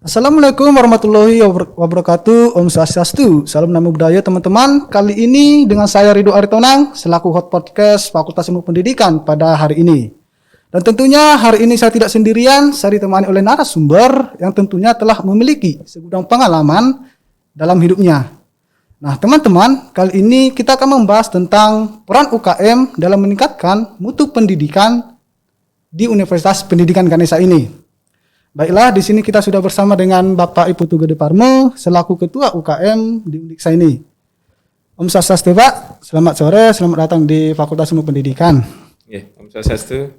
Assalamualaikum warahmatullahi wabarakatuh. Om Swastiastu. Salam Namo Buddhaya teman-teman. Kali ini dengan saya Ridho Aritonang selaku host podcast Fakultas Ilmu Pendidikan pada hari ini. Dan tentunya hari ini saya tidak sendirian, saya ditemani oleh narasumber yang tentunya telah memiliki segudang pengalaman dalam hidupnya. Nah teman-teman, kali ini kita akan membahas tentang peran UKM dalam meningkatkan mutu pendidikan di Universitas Pendidikan Ganesha ini. Baiklah, di sini kita sudah bersama dengan Bapak Ibu Tugede Parmo selaku Ketua UKM di Undiksa ini. Om Swastiastu Pak, selamat sore, selamat datang di Fakultas Ilmu Pendidikan. Om Swastiastu.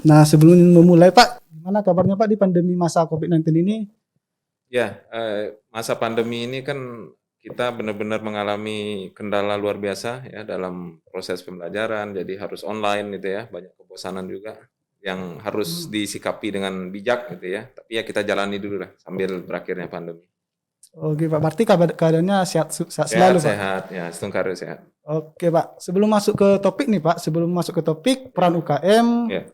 Nah, sebelum memulai Pak, gimana kabarnya Pak di pandemi masa COVID-19 ini? Ya, masa pandemi ini kan kita benar-benar mengalami kendala luar biasa ya dalam proses pembelajaran, jadi harus online gitu ya, banyak kebosanan juga yang harus disikapi dengan bijak gitu ya. Tapi ya kita jalani dulu lah sambil berakhirnya pandemi. Oke Pak, berarti keadaannya sehat selalu Pak? Sehat, ya setengkar sehat. Oke Pak, sebelum masuk ke topik nih Pak, peran UKM, Ya.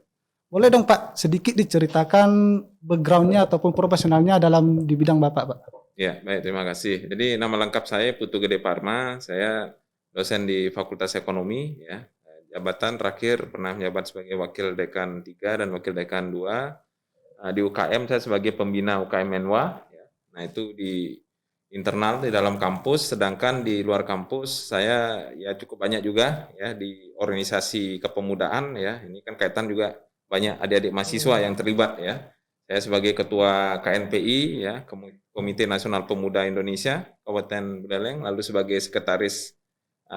boleh dong Pak sedikit diceritakan backgroundnya ataupun profesionalnya di bidang Bapak Pak? Ya, baik, terima kasih. Jadi nama lengkap saya Putu Gede Parma, saya dosen di Fakultas Ekonomi ya. Jabatan terakhir pernah menjabat sebagai Wakil Dekan 3 dan Wakil Dekan 2. Di UKM saya sebagai pembina UKM Menwa. Nah itu di internal di dalam kampus, sedangkan di luar kampus saya ya cukup banyak juga ya di organisasi kepemudaan ya. Ini kan kaitan juga banyak adik-adik mahasiswa yang terlibat ya. Saya sebagai Ketua KNPI ya, Komite Nasional Pemuda Indonesia Kabupaten Buleleng, lalu sebagai Sekretaris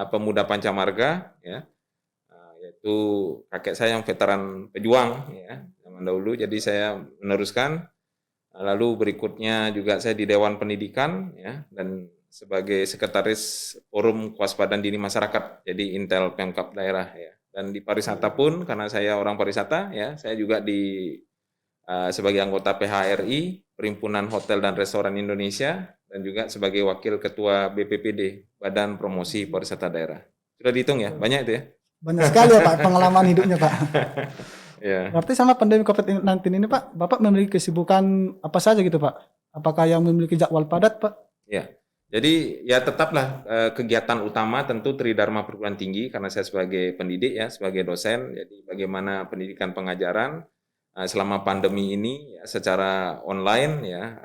Pemuda Pancamarga ya. Yaitu kakek saya yang veteran pejuang ya zaman dahulu, jadi saya meneruskan. Lalu berikutnya juga saya di Dewan Pendidikan ya dan sebagai sekretaris Forum Kewaspadaan Dini Masyarakat, jadi Intel Pemkab daerah ya. Dan di pariwisata pun karena saya orang pariwisata ya, saya juga sebagai anggota PHRI Perhimpunan Hotel dan Restoran Indonesia dan juga sebagai wakil ketua BPPD Badan Promosi Pariwisata Daerah. Sudah dihitung ya, banyak itu ya. Banyak sekali ya Pak pengalaman hidupnya Pak. Ya. Berarti sama pandemi COVID-19 ini Pak, Bapak memiliki kesibukan apa saja gitu Pak? Apakah yang memiliki jadwal padat Pak? Ya, jadi ya tetaplah kegiatan utama tentu Tridharma Perguruan Tinggi karena saya sebagai pendidik ya, sebagai dosen. Jadi bagaimana pendidikan pengajaran selama pandemi ini ya, secara online ya,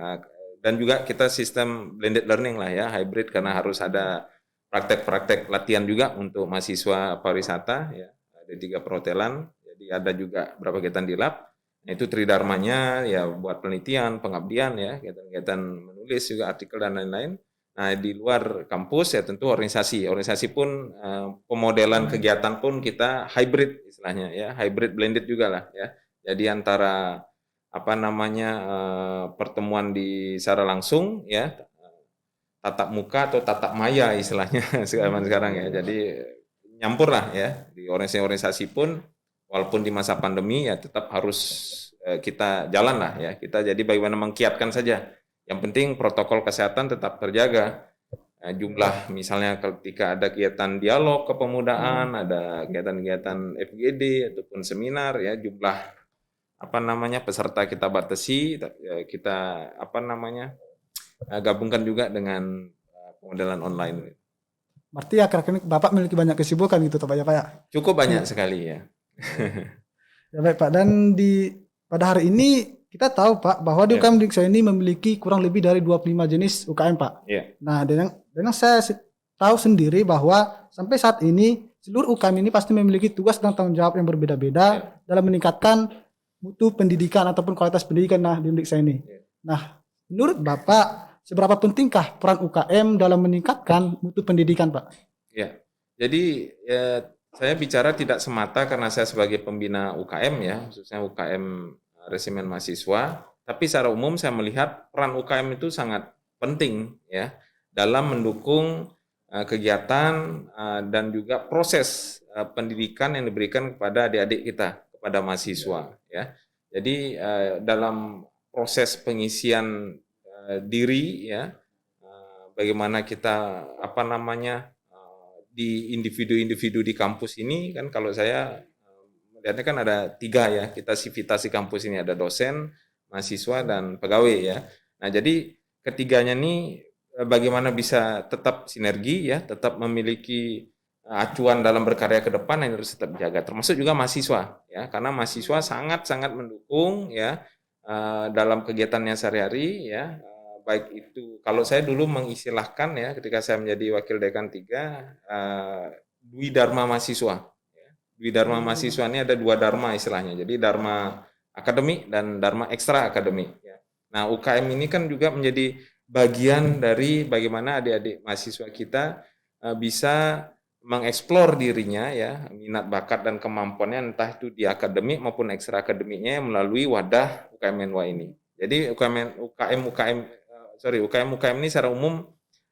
dan juga kita sistem blended learning lah ya, hybrid karena harus ada praktek-praktek latihan juga untuk mahasiswa pariwisata ya, ada 3 perhotelan, jadi ada juga beberapa kegiatan di lab. Nah, itu tridharmanya ya buat penelitian, pengabdian ya, kegiatan menulis juga artikel dan lain-lain. Nah, di luar kampus ya tentu organisasi pun pemodelan kegiatan pun kita hybrid istilahnya ya, hybrid blended juga lah ya. Jadi antara pertemuan di secara langsung ya, tatap muka atau tatap maya istilahnya sekarang ya. Jadi nyampur lah ya di organisasi pun walaupun di masa pandemi ya tetap harus kita jalan lah ya. Kita jadi bagaimana mengkiatkan saja. Yang penting protokol kesehatan tetap terjaga. Jumlah misalnya ketika ada kegiatan dialog kepemudaan, ada kegiatan-kegiatan FGD ataupun seminar ya jumlah peserta kita batasi, kita gabungkan juga dengan pemodelan online. Berarti akhir-akhir ini Bapak memiliki banyak kesibukan gitu Pak ya Pak ya? Cukup banyak sekali ya. Ya baik Pak, dan pada hari ini kita tahu Pak bahwa di UKM Undiksa ini memiliki kurang lebih dari 25 jenis UKM Pak. Ya. Nah dengan saya tahu sendiri bahwa sampai saat ini seluruh UKM ini pasti memiliki tugas dan tanggung jawab yang berbeda-beda dalam meningkatkan mutu pendidikan ataupun kualitas pendidikan di Undiksa ini. Nah menurut Bapak seberapa pentingkah peran UKM dalam meningkatkan mutu pendidikan Pak? Ya, jadi saya bicara tidak semata karena saya sebagai pembina UKM ya, khususnya UKM Resimen Mahasiswa, tapi secara umum saya melihat peran UKM itu sangat penting ya dalam mendukung kegiatan dan juga proses pendidikan yang diberikan kepada adik-adik kita, kepada mahasiswa ya. Jadi dalam proses pengisian diri ya, bagaimana kita di individu-individu di kampus ini kan kalau saya melihatnya kan ada 3 ya, kita sivitas di kampus ini ada dosen, mahasiswa dan pegawai ya. Nah, jadi ketiganya nih bagaimana bisa tetap sinergi ya, tetap memiliki acuan dalam berkarya ke depan yang harus tetap dijaga. Termasuk juga mahasiswa ya, karena mahasiswa sangat-sangat mendukung ya dalam kegiatannya sehari-hari ya. Baik itu kalau saya dulu mengistilahkan ya ketika saya menjadi wakil dekan 3 Dwi Dharma mahasiswa. Dwi Dharma mahasiswa ini ada 2 dharma istilahnya. Jadi dharma akademik dan dharma ekstra akademik. Ya. Nah, UKM ini kan juga menjadi bagian dari bagaimana adik-adik mahasiswa kita bisa mengeksplor dirinya ya, minat bakat dan kemampuannya entah itu di akademik maupun ekstra akademiknya melalui wadah UKM-NY ini. Jadi UKM ini secara umum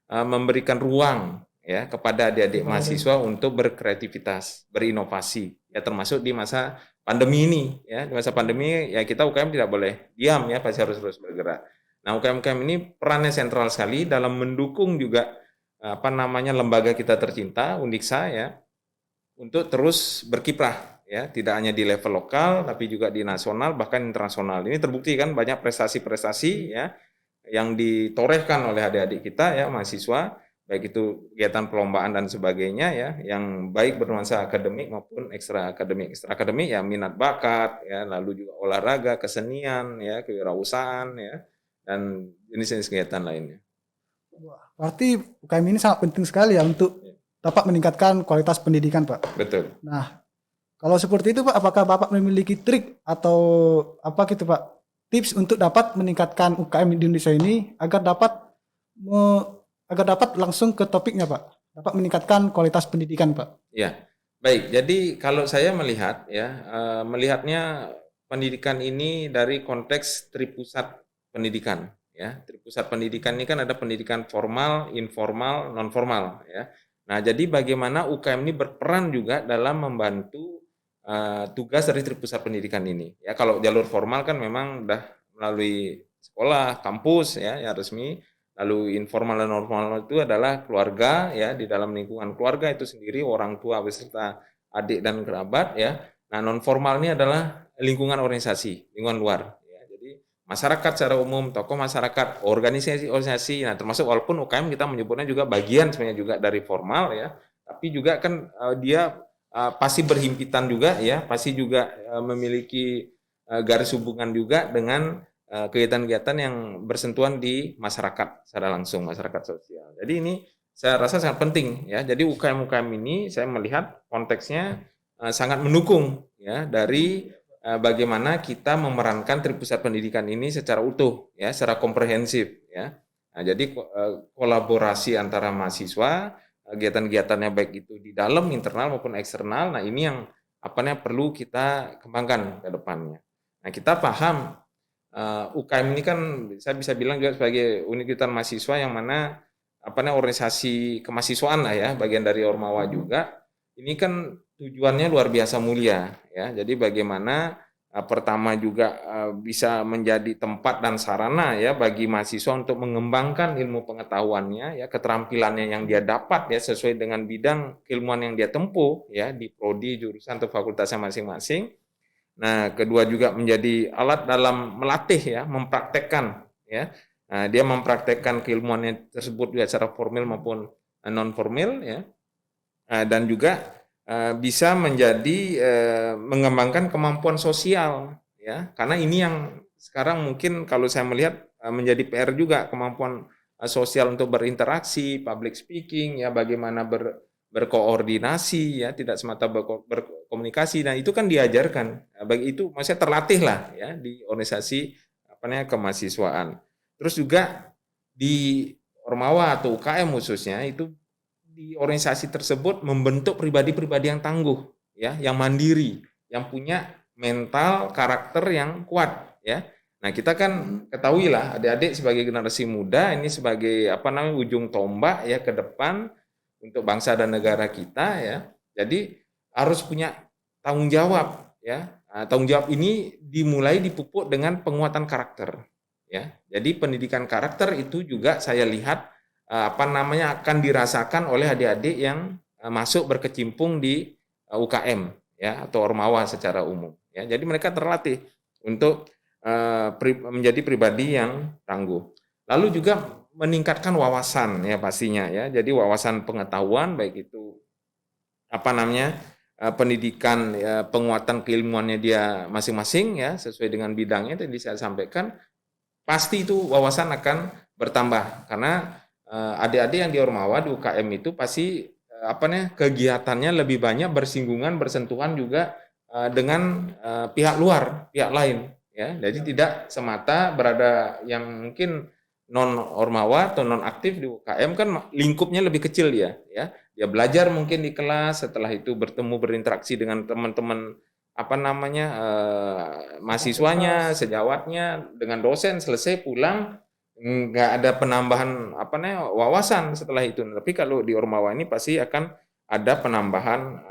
memberikan ruang ya kepada adik-adik mahasiswa untuk berkreativitas, berinovasi ya termasuk di masa pandemi ini ya. Di masa pandemi ya kita UKM tidak boleh diam ya, pasti harus terus bergerak. Nah, UKM-UKM ini perannya sentral sekali dalam mendukung juga lembaga kita tercinta Undiksa ya untuk terus berkiprah ya, tidak hanya di level lokal tapi juga di nasional bahkan internasional. Ini terbukti kan banyak prestasi-prestasi ya yang ditorehkan oleh adik-adik kita ya mahasiswa, baik itu kegiatan perlombaan dan sebagainya ya, yang baik bernuansa akademik maupun ekstra akademik. Ekstra akademik ya minat bakat ya, lalu juga olahraga, kesenian ya, kewirausahaan ya, dan jenis-jenis kegiatan lainnya. Berarti UKM ini sangat penting sekali ya untuk dapat meningkatkan kualitas pendidikan, Pak. Betul. Nah, kalau seperti itu Pak, apakah Bapak memiliki trik atau apa gitu Pak, tips untuk dapat meningkatkan UKM di Indonesia ini agar dapat langsung ke topiknya Pak, dapat meningkatkan kualitas pendidikan Pak? Ya, baik. Jadi kalau saya melihat ya, melihatnya pendidikan ini dari konteks tripusat pendidikan ya. Tripusat pendidikan ini kan ada pendidikan formal, informal, non formal ya. Nah, jadi bagaimana UKM ini berperan juga dalam membantu tugas dari tripusat pendidikan ini. Ya, kalau jalur formal kan memang udah melalui sekolah, kampus ya yang resmi. Lalu informal dan non formal itu adalah keluarga ya, di dalam lingkungan keluarga itu sendiri orang tua beserta adik dan kerabat ya. Nah, non formal ini adalah lingkungan organisasi, lingkungan luar ya. Jadi masyarakat secara umum, tokoh masyarakat, organisasi-organisasi. Nah, termasuk walaupun UKM kita menyebutnya juga bagian sebenarnya juga dari formal ya, tapi juga kan dia pasti berhimpitan juga ya, pasti juga memiliki garis hubungan juga dengan kegiatan-kegiatan yang bersentuhan di masyarakat secara langsung, masyarakat sosial. Jadi ini saya rasa sangat penting ya. Jadi UKM-UKM ini saya melihat konteksnya sangat mendukung ya dari bagaimana kita memerankan tripusat pendidikan ini secara utuh ya, secara komprehensif ya. Nah, jadi kolaborasi antara mahasiswa, kegiatan-kegiatannya baik itu di dalam internal maupun eksternal. Nah, ini yang perlu kita kembangkan ke depannya. Nah, kita paham UKM ini kan saya bisa bilang juga sebagai unit kegiatan mahasiswa yang mana organisasi kemahasiswaan lah ya, bagian dari Ormawa juga. Ini kan tujuannya luar biasa mulia ya. Jadi bagaimana pertama juga bisa menjadi tempat dan sarana ya bagi mahasiswa untuk mengembangkan ilmu pengetahuannya ya, keterampilannya yang dia dapat ya sesuai dengan bidang keilmuan yang dia tempuh ya di prodi, jurusan atau fakultasnya masing-masing. Nah, kedua juga menjadi alat dalam melatih ya, mempraktekkan ya. Nah, dia mempraktekkan keilmuannya tersebut juga secara formal maupun non formal ya. Dan juga bisa menjadi mengembangkan kemampuan sosial ya. Karena ini yang sekarang mungkin kalau saya melihat menjadi PR juga, kemampuan sosial untuk berinteraksi, public speaking ya, bagaimana berkoordinasi ya, tidak semata berkomunikasi. Nah, itu kan diajarkan. Bagi itu maksudnya terlatih lah ya di organisasi kemahasiswaan. Terus juga di Ormawa atau UKM khususnya itu di organisasi tersebut membentuk pribadi-pribadi yang tangguh ya, yang mandiri, yang punya mental karakter yang kuat ya. Nah, kita kan ketahui lah adik-adik sebagai generasi muda ini sebagai ujung tombak ya ke depan untuk bangsa dan negara kita ya. Jadi harus punya tanggung jawab ya. Nah, tanggung jawab ini dimulai dipupuk dengan penguatan karakter ya. Jadi pendidikan karakter itu juga saya lihat akan dirasakan oleh adik-adik yang masuk berkecimpung di UKM ya atau Ormawa secara umum ya. Jadi mereka terlatih untuk menjadi pribadi yang tangguh. Lalu juga meningkatkan wawasan ya pastinya ya. Jadi wawasan pengetahuan baik itu pendidikan ya, penguatan keilmuannya dia masing-masing ya sesuai dengan bidangnya tadi saya sampaikan, pasti itu wawasan akan bertambah karena adik-adik yang di Ormawa di UKM itu pasti kegiatannya lebih banyak bersinggungan bersentuhan juga dengan pihak luar, pihak lain ya. Jadi tidak semata berada yang mungkin non Ormawa atau non aktif di UKM kan lingkupnya lebih kecil dia ya. Dia belajar mungkin di kelas, setelah itu bertemu berinteraksi dengan teman-teman mahasiswanya, sejawatnya, dengan dosen, selesai pulang nggak ada penambahan wawasan setelah itu. Tapi kalau di Ormawa ini pasti akan ada penambahan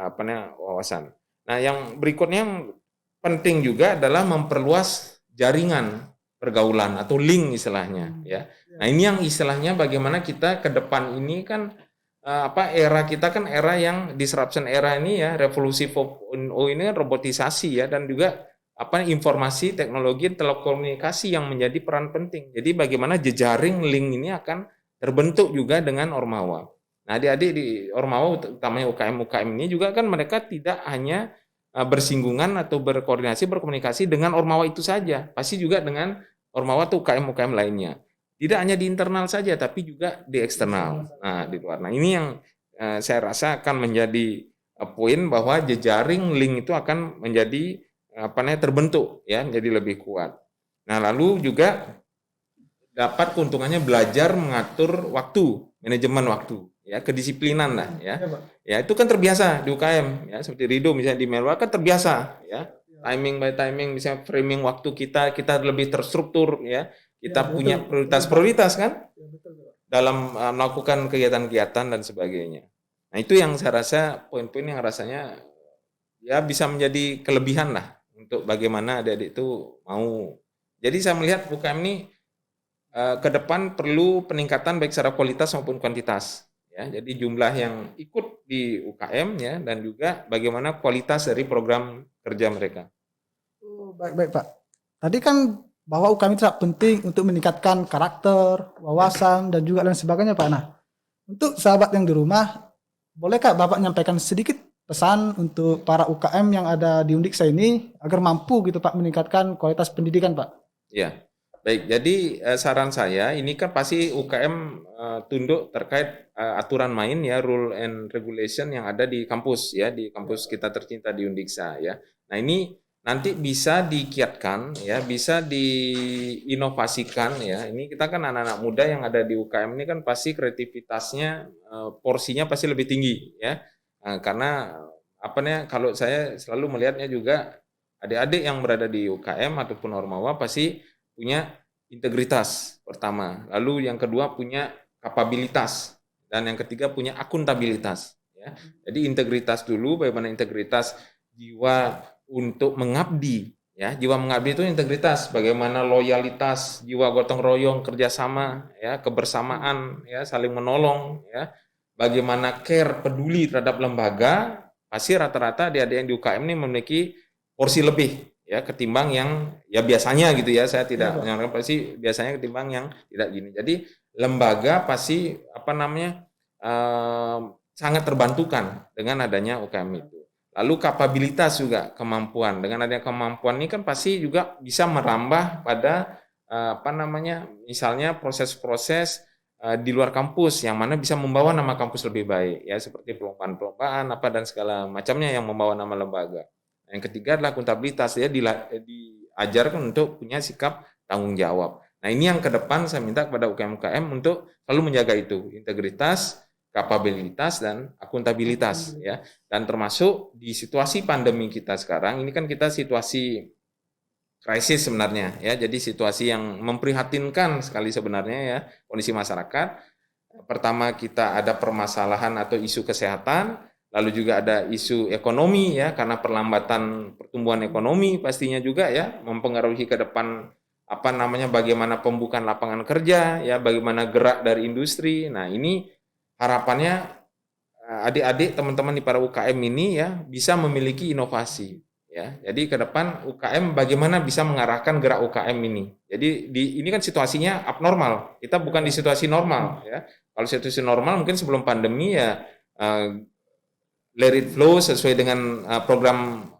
wawasan. Nah, yang berikutnya yang penting juga adalah memperluas jaringan pergaulan atau link istilahnya ya. Nah, ini yang istilahnya bagaimana kita ke depan ini kan era kita kan era yang disruption era ini ya, revolusi 4.0 ini kan robotisasi ya, dan juga informasi teknologi telekomunikasi yang menjadi peran penting. Jadi bagaimana jejaring link ini akan terbentuk juga dengan Ormawa. Nah, adik-adik di Ormawa utamanya UKM ini juga kan mereka tidak hanya bersinggungan atau berkoordinasi berkomunikasi dengan Ormawa itu saja, pasti juga dengan Ormawa atau UKM lainnya. Tidak hanya di internal saja, tapi juga di eksternal. Nah, di luar. Nah, ini yang saya rasa akan menjadi poin bahwa jejaring link itu akan menjadi terbentuk ya, menjadi lebih kuat. Nah, lalu juga dapat keuntungannya belajar mengatur waktu, manajemen waktu, ya, kedisiplinan lah ya. Ya, itu kan terbiasa di UKM ya, seperti Rido misalnya di Melwa kan terbiasa ya. Timing by timing, misalnya framing waktu kita lebih terstruktur ya. Kita punya prioritas-prioritas kan dalam melakukan kegiatan-kegiatan dan sebagainya. Nah, itu yang saya rasa poin-poin yang rasanya ya bisa menjadi kelebihan lah untuk bagaimana adik-adik itu mau. Jadi saya melihat UKM ini ke depan perlu peningkatan baik secara kualitas maupun kuantitas. Ya, jadi jumlah yang ikut di UKM ya, dan juga bagaimana kualitas dari program kerja mereka. Baik Pak. Tadi kan bahwa UKM itu sangat penting untuk meningkatkan karakter, wawasan, dan juga lain sebagainya Pak. Nah, untuk sahabat yang di rumah, bolehkah Bapak menyampaikan sedikit pesan untuk para UKM yang ada di Undiksa ini agar mampu gitu Pak meningkatkan kualitas pendidikan Pak? Ya, baik. Jadi saran saya ini kan pasti UKM tunduk terkait aturan main ya, rule and regulation yang ada di kampus ya, di kampus kita tercinta di Undiksa ya. Nah, ini nanti bisa dikiatkan ya, bisa diinovasikan ya. Ini kita kan anak-anak muda yang ada di UKM ini kan pasti kreativitasnya porsinya pasti lebih tinggi ya. Karena kalau saya selalu melihatnya juga adik-adik yang berada di UKM ataupun Ormawa pasti punya integritas pertama, lalu yang kedua punya kapabilitas, dan yang ketiga punya akuntabilitas ya. Jadi integritas dulu, bagaimana integritas jiwa untuk mengabdi ya, jiwa mengabdi itu integritas, bagaimana loyalitas, jiwa gotong royong, kerjasama ya, kebersamaan ya, saling menolong ya, bagaimana care, peduli terhadap lembaga. Pasti rata-rata adik-adik yang di UKM ini memiliki porsi lebih ya ketimbang yang ya biasanya gitu ya, saya tidak menyarankan, pasti biasanya ketimbang yang tidak gini. Jadi lembaga pasti sangat terbantukan dengan adanya UKM itu. Lalu kapabilitas juga, kemampuan, dengan adanya kemampuan ini kan pasti juga bisa merambah pada misalnya proses-proses di luar kampus yang mana bisa membawa nama kampus lebih baik ya, seperti perlombaan dan segala macamnya yang membawa nama lembaga. Yang ketiga adalah akuntabilitas, ya, diajarkan untuk punya sikap tanggung jawab. Nah, ini yang ke depan saya minta kepada UKM-UKM untuk selalu menjaga itu, integritas, kapabilitas, dan akuntabilitas ya. Dan termasuk di situasi pandemi kita sekarang, ini kan kita situasi krisis sebenarnya ya. Jadi situasi yang memprihatinkan sekali sebenarnya ya, kondisi masyarakat. Pertama, kita ada permasalahan atau isu kesehatan, lalu juga ada isu ekonomi ya, karena perlambatan pertumbuhan ekonomi pastinya juga ya mempengaruhi ke depan bagaimana pembukaan lapangan kerja ya, bagaimana gerak dari industri. Nah, ini harapannya adik-adik teman-teman di para UKM ini ya bisa memiliki inovasi Ya, jadi ke depan UKM bagaimana bisa mengarahkan gerak UKM ini. Jadi ini kan situasinya abnormal. Kita bukan di situasi normal ya. Kalau situasi normal mungkin sebelum pandemi ya let it flow sesuai dengan program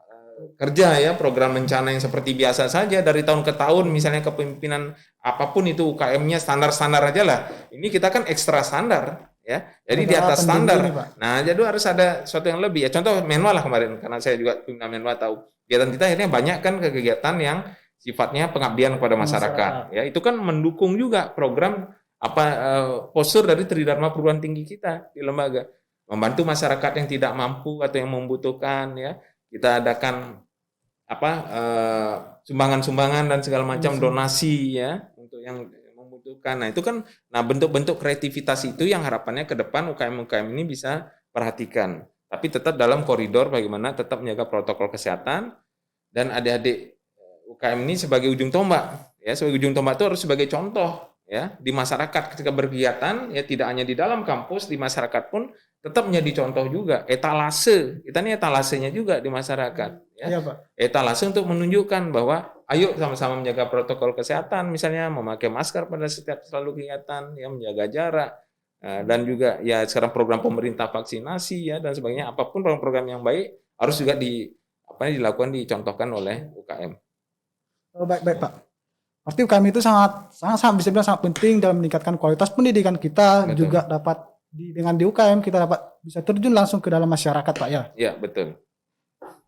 kerja ya, program rencana yang seperti biasa saja dari tahun ke tahun, misalnya kepemimpinan apapun itu UKM-nya standar-standar aja lah. Ini kita kan ekstra standar ya. Jadi di atas standar. Nah, jadi harus ada sesuatu yang lebih. Ya contoh Menwa lah kemarin, karena saya juga pimpinan Menwa tahu. Kegiatan kita akhirnya banyak kan kegiatan yang sifatnya pengabdian kepada masyarakat. Ya, itu kan mendukung juga program postur dari Tridharma Perguruan Tinggi kita di lembaga. Membantu masyarakat yang tidak mampu atau yang membutuhkan ya. Kita adakan sumbangan-sumbangan dan segala macam donasi ya untuk yang membutuhkan. Nah, itu kan bentuk-bentuk kreativitas itu yang harapannya ke depan UKM-UKM ini bisa perhatikan. Tapi tetap dalam koridor bagaimana tetap menjaga protokol kesehatan dan adik-adik UKM ini sebagai ujung tombak ya, sebagai ujung tombak itu harus sebagai contoh ya di masyarakat ketika berkegiatan ya, tidak hanya di dalam kampus, di masyarakat pun tetap menjadi contoh juga, etalase. Kita ini etalasenya juga di masyarakat ya. Iya, Pak. Etalase untuk menunjukkan bahwa ayo sama-sama menjaga protokol kesehatan, misalnya memakai masker pada setiap selalu kegiatan ya, menjaga jarak dan juga ya sekarang program pemerintah vaksinasi ya dan sebagainya, apapun program-program yang baik harus juga dilakukan, dicontohkan oleh UKM. Oh, baik Pak. Pasti UKM itu sangat bisa bilang sangat penting dalam meningkatkan kualitas pendidikan kita. Betul. Juga dapat dengan di UKM kita dapat bisa terjun langsung ke dalam masyarakat, Pak ya. Iya, betul.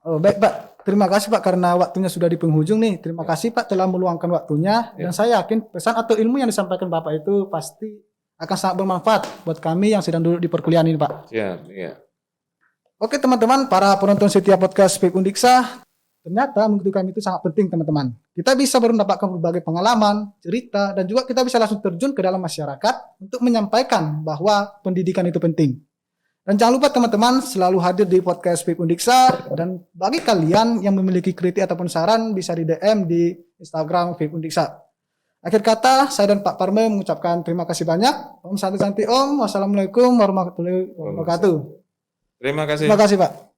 Oh, baik Pak. Terima kasih Pak karena waktunya sudah di penghujung nih. Terima kasih Pak telah meluangkan waktunya dan saya yakin pesan atau ilmu yang disampaikan Bapak itu pasti akan sangat bermanfaat buat kami yang sedang duduk di perkuliahan ini, Pak. Iya. Oke teman-teman, para penonton setia podcast PIP Undiksa, ternyata mengikuti UKM itu sangat penting teman-teman. Kita bisa mendapatkan berbagai pengalaman, cerita, dan juga kita bisa langsung terjun ke dalam masyarakat untuk menyampaikan bahwa pendidikan itu penting. Dan jangan lupa teman-teman selalu hadir di podcast PIP Undiksa, dan bagi kalian yang memiliki kritik ataupun saran bisa di DM di Instagram PIP Undiksa. Akhir kata, saya dan Pak Parme mengucapkan terima kasih banyak. Om Santi Santi Om. Wassalamualaikum warahmatullahi wabarakatuh. Terima kasih. Terima kasih Pak.